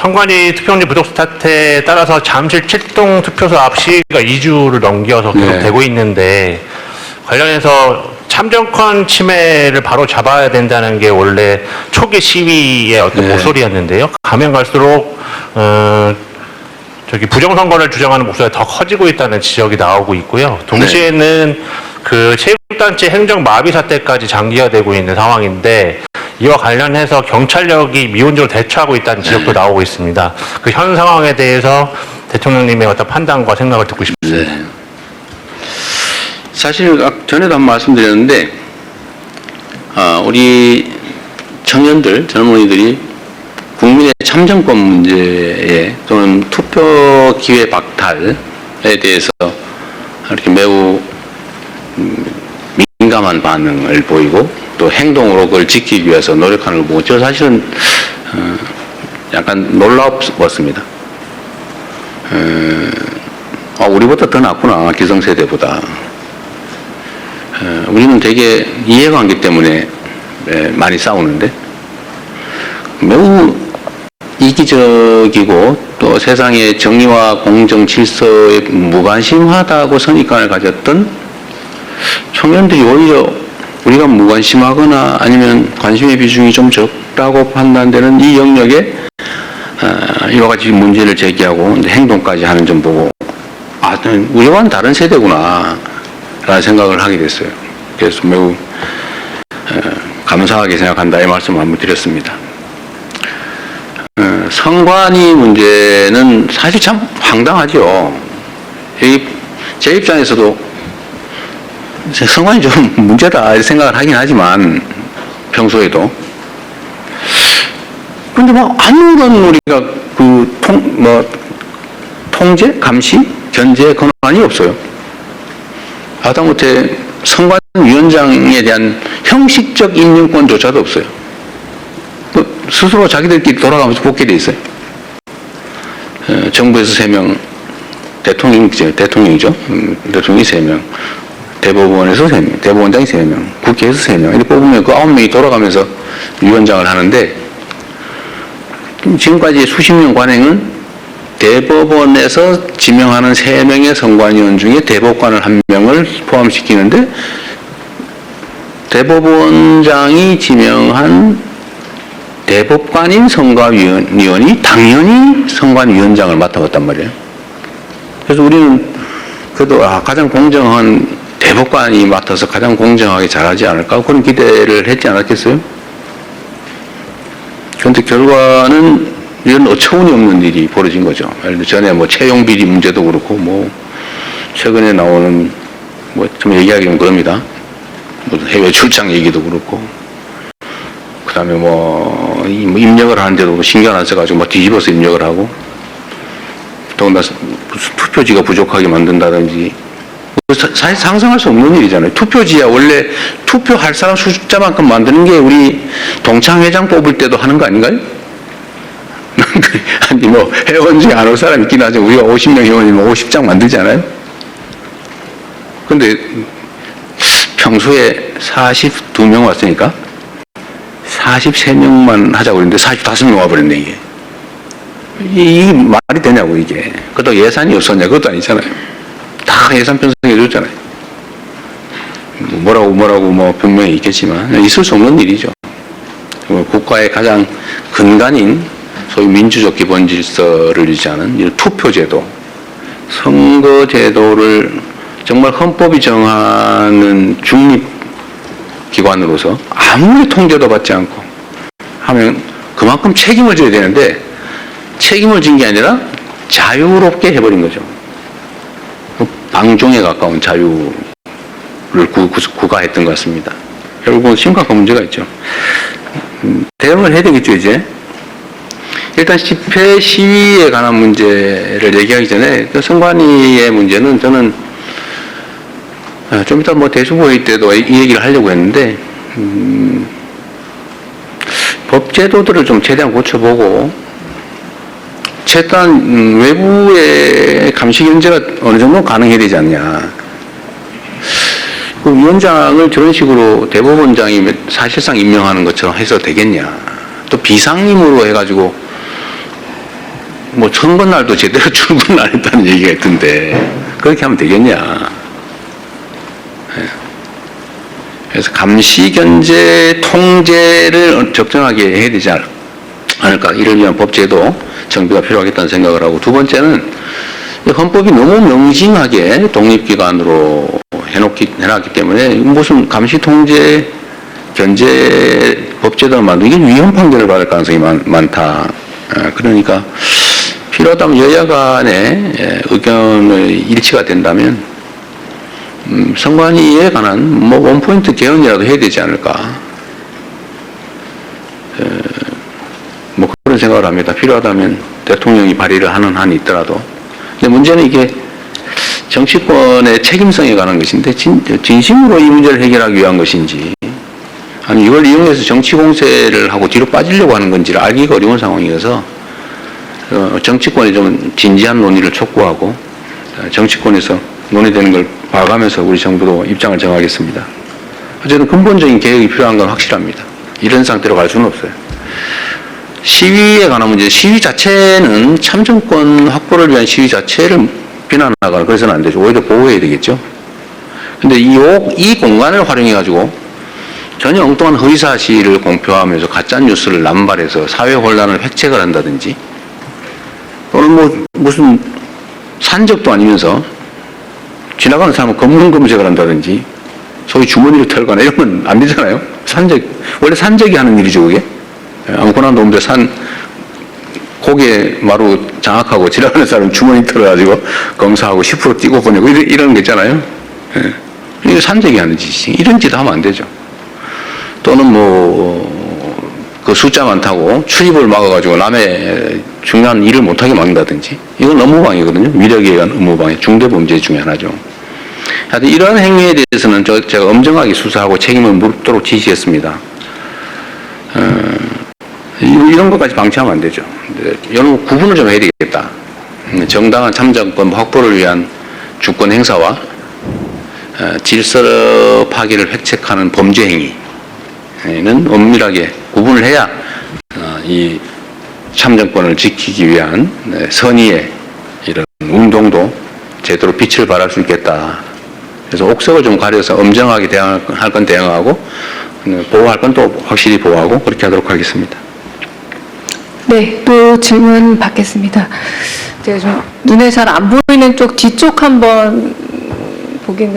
선관위 투표용지 부족 사태에 따라서 잠실 7동 투표소 앞 시위가 2주를 넘겨서 계속 네. 되고 있는데 관련해서 참정권 침해를 바로 잡아야 된다는 게 원래 초기 시위의 어떤 네. 목소리였는데요. 가면 갈수록 부정선거를 주장하는 목소리가 더 커지고 있다는 지적이 나오고 있고요. 동시에는 그 체육단체 행정 마비 사태까지 장기화되고 있는 상황인데 이와 관련해서 경찰력이 미온적으로 대처하고 있다는 지적도 나오고 있습니다. 그 현 상황에 대해서 대통령님의 어떤 판단과 생각을 듣고 싶습니다. 네. 사실 전에도 한번 말씀드렸는데 우리 청년들, 젊은이들이 국민의 참정권 문제에 또는 투표 기회 박탈에 대해서 이렇게 매우 민감한 반응을 보이고 또 행동으로 그걸 지키기 위해서 노력하는 걸 보고 저 사실은 약간 놀라웠습니다. 우리보다 더 낫구나, 기성세대보다. 우리는 되게 이해관계 때문에 많이 싸우는데 매우 이기적이고 또 세상의 정의와 공정 질서에 무관심하다고 선입관을 가졌던 청년들이 오히려 우리가 무관심하거나 아니면 관심의 비중이 좀 적다고 판단되는 이 영역에 이와 같이 문제를 제기하고 행동까지 하는 점 보고 우리와는 다른 세대구나 라는 생각을 하게 됐어요. 그래서 매우 감사하게 생각한다 이 말씀을 한번 드렸습니다. 선관위 문제는 사실 참 황당하죠. 제 입장에서도 선관위 좀 문제다 생각을 하긴 하지만 평소에도 근데 아무런 우리가 통제, 감시, 견제 권한이 없어요. 하다못해 선관위원장에 대한 형식적 임명권조차도 없어요. 스스로 자기들끼리 돌아가면서 뽑게 돼 있어요. 정부에서 3명, 대통령이죠. 대통령이 3명, 대법원에서 3명, 대법원장이 3명, 국회에서 3명. 이렇게 뽑으면 그 9명이 돌아가면서 위원장을 하는데 지금까지 수십 년 관행은 대법원에서 지명하는 3명의 선관위원 중에 대법관을 1명을 포함시키는데 대법원장이 지명한 대법관인 선관위원이 당연히 선관위원장을 맡아봤단 말이에요. 그래서 우리는 그래도 가장 공정한 대법관이 맡아서 가장 공정하게 잘하지 않을까 그런 기대를 했지 않았겠어요? 그런데 결과는 이런 어처구니 없는 일이 벌어진 거죠. 예를 들어 전에 채용 비리 문제도 그렇고 최근에 나오는 좀 얘기하기는 그럽니다. 해외 출장 얘기도 그렇고 그다음에 입력을 하는데도 신경 안 써가지고 뒤집어서 입력을 하고 더군다나 무슨 투표지가 부족하게 만든다든지 사실 상상할 수 없는 일이잖아요. 투표지야 원래 투표할 사람 숫자만큼 만드는 게 우리 동창회장 뽑을 때도 하는 거 아닌가요? 아니 회원 중에 안 올 사람 있긴 하죠. 우리가 50명 회원이면 50장 만들잖아요. 근데 평소에 42명 왔으니까 43명만 하자고 그랬는데 45명 와버렸네 이게. 이게 말이 되냐고 이게. 그것도 예산이 없었냐 그것도 아니잖아요. 다 예산 편성해 줬잖아요. 뭐라고 분명히 있겠지만 있을 수 없는 일이죠. 국가의 가장 근간인 소위 민주적 기본 질서를 유지하는 이 투표제도, 선거제도를 정말 헌법이 정하는 중립기관으로서 아무리 통제도 받지 않고 하면 그만큼 책임을 져야 되는데 책임을 진 게 아니라 자유롭게 해버린 거죠. 방종에 가까운 자유를 구가했던 것 같습니다. 결국은 심각한 문제가 있죠. 대응을 해야 되겠죠, 이제. 일단 집회 시위에 관한 문제를 얘기하기 전에 선관위의 문제는 저는 좀 이따 대수부회의 때도 이 얘기를 하려고 했는데 법제도들을 좀 최대한 고쳐보고 최소한 외부의 감시 견제가 어느 정도 가능해야 되지 않냐. 그 위원장을 저런 식으로 대법원장이 사실상 임명하는 것처럼 해서 되겠냐. 또 비상임으로 해가지고 뭐 선거날도 제대로 출근 안 했다는 얘기가 있던데 그렇게 하면 되겠냐. 그래서 감시, 견제, 통제를 적정하게 해야 되지 않을까. 이를 위한 법제도 정비가 필요하겠다는 생각을 하고, 두 번째는 헌법이 너무 명심하게 독립기관으로 해놨기 때문에 무슨 감시, 통제, 견제 법제도를 만들기 위헌 판결을 받을 가능성이 많다. 그러니까 필요하다면 여야 간의 의견의 일치가 된다면 선관위에 관한 뭐 원포인트 개헌이라도 해야 되지 않을까. 뭐 그런 생각을 합니다. 필요하다면 대통령이 발의를 하는 한이 있더라도. 근데 문제는 이게 정치권의 책임성에 관한 것인데 진심으로 이 문제를 해결하기 위한 것인지 아니 이걸 이용해서 정치 공세를 하고 뒤로 빠지려고 하는 건지를 알기가 어려운 상황이어서 정치권이 좀 진지한 논의를 촉구하고 정치권에서 논의되는 걸 봐가면서 우리 정부도 입장을 정하겠습니다. 어쨌든 근본적인 개혁이 필요한 건 확실합니다. 이런 상태로 갈 수는 없어요. 시위에 관한 문제, 시위 자체는 참정권 확보를 위한 시위 자체를 비난하거나 그래서는 안 되죠. 오히려 보호해야 되겠죠. 근데 이 공간을 활용해가지고 전혀 엉뚱한 허위사실을 공표하면서 가짜뉴스를 남발해서 사회 혼란을 획책을 한다든지 또는 뭐 무슨 산적도 아니면서 지나가는 사람은 검문 검색을 한다든지 소위 주머니를 털거나 이러면 안 되잖아요. 원래 산적이 하는 일이죠, 그게. 아무거나 놈들 고개 마루 장악하고 지나가는 사람 주머니 털어가지고 검사하고 10% 띄고 보내고 이런 거 있잖아요. 이게 산적이 하는 짓이지. 이런 짓 하면 안 되죠. 또는 그 숫자 많다고 출입을 막아가지고 남의 중요한 일을 못하게 막는다든지 이건 업무방해거든요. 위력에 의한 업무방해, 중대범죄 중에 하나죠. 하여튼 이런 행위에 대해서는 제가 엄정하게 수사하고 책임을 묻도록 지시했습니다. 이런 것까지 방치하면 안 되죠. 여러분 구분을 좀 해야 되겠다. 정당한 참정권 확보를 위한 주권 행사와 질서 파괴를 획책하는 범죄 행위는 엄밀하게 구분을 해야 이 참정권을 지키기 위한 선의의 이런 운동도 제대로 빛을 발할 수 있겠다. 그래서 옥석을 좀 가려서 엄정하게 대응할 건 대응하고 보호할 건 또 확실히 보호하고 그렇게 하도록 하겠습니다. 네, 또 질문 받겠습니다. 제가 좀 눈에 잘 안 보이는 쪽 뒤쪽 한번 보겠는데